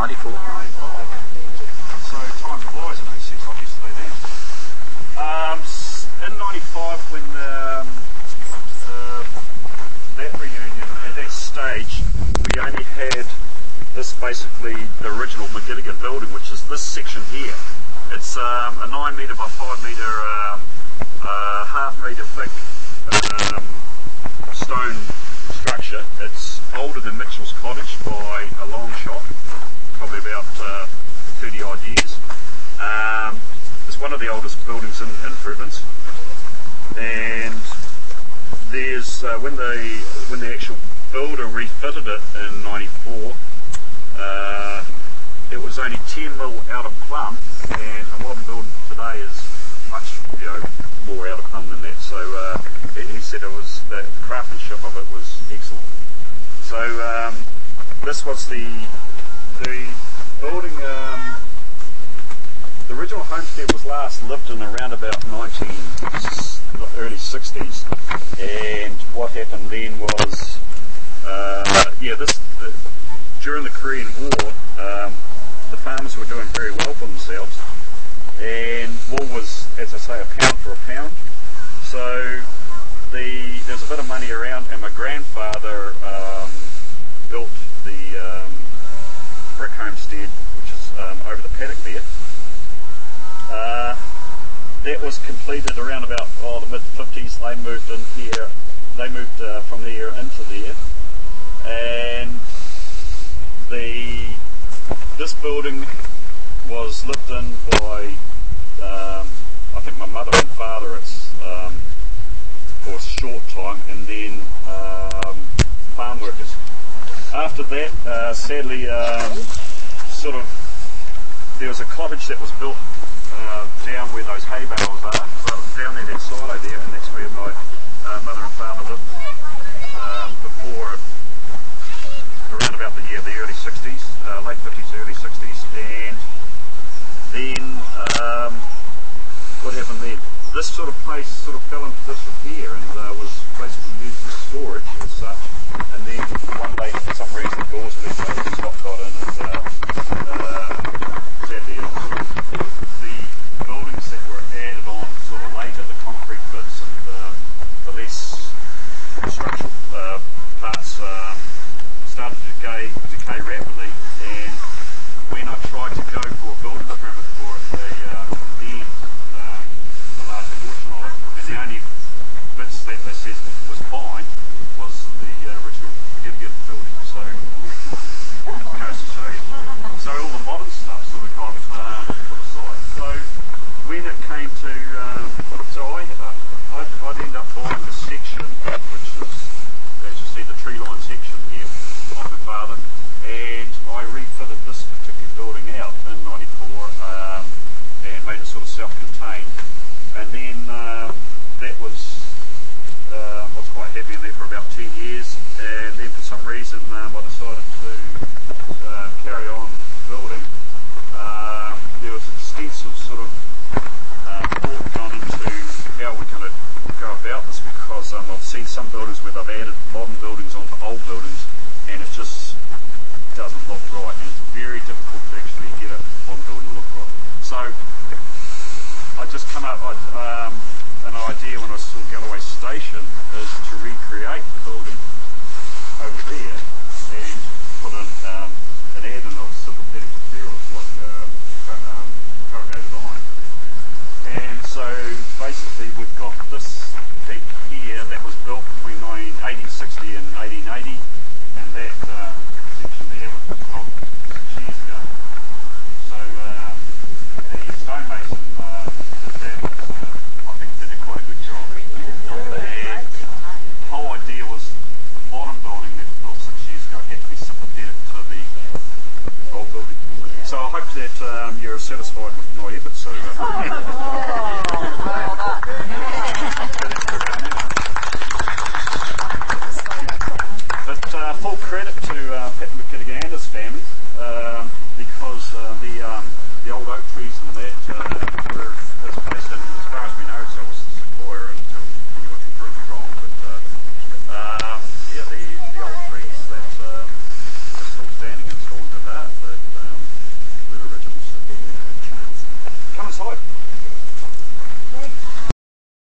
94. 95. So time flies in 06, like yesterday then. In 95, when that reunion, at that stage, we only had this basically the original McGettigan building, which is this section here. It's a 9 metre by 5 metre, half metre thick stone structure. It's older than Mitchell's Cottage by a long shot, probably about 30 odd years. It's one of the oldest buildings in Fruitlands, and there's when the actual builder refitted it in '94, it was only 10 mil out of plumb, and a modern building today is much more out of plumb than that. So he said it was the craftsmanship of it was excellent. So this was the building. The original homestead was last lived in around about early 60s, and what happened then was, during the Korean War, the farmers were doing very well for themselves, and wool was, as I say, a pound for a pound. So there's a bit of money around, and my grandfather built the brick homestead, which is over the paddock there. That was completed around about the mid-50s. They moved in here. They moved from here into there, and this building was lived in by I think my mother and father. It's for a short time, and then farm workers. After that, sadly, there was a cottage that was built down where those hay bales are, down in that silo there, and that's where my mother and father lived before, around about the early 60s, late 50s, early 60s, and then what happened then? This sort of place sort of fell into disrepair and was basically used as storage as such, and then one day for some reason doors were left open, stock got in, and sadly the buildings that were added on sort of later, the concrete bits and the less structural parts started to decay rapidly, and when I tried to go for a building permit for it, the larger portion of it, and the only bits that they said was fine was the original McGettigan building. So it goes to show you. So all the modern stuff sort of got put aside. So when it came to, I'd end up buying the section, which is, as you see, the tree line section here, of my father, and I refitted this particular building out in '94 and made it sort of self-contained. And then that was, I was quite happy in there for about 10 years, and then for some reason I decided to carry on building. There was extensive sort of thought gone into how we're going to go about this, because I've seen some buildings where they've added modern buildings onto old buildings, and it just doesn't look right, and it's very difficult to actually get a modern building to look right. So I just come up with an idea when I saw Galloway Station is to recreate the building over there and put an add-in of sympathetic materials like corrugated iron. And so basically we've got this peak here that was built between 1860 and 1880, and that section there was built 6 years ago. So the stonemason I think did quite a good job. And the whole idea was modern building that was built 6 years ago had to be sympathetic to the old building. So I hope that you're satisfied with my efforts. So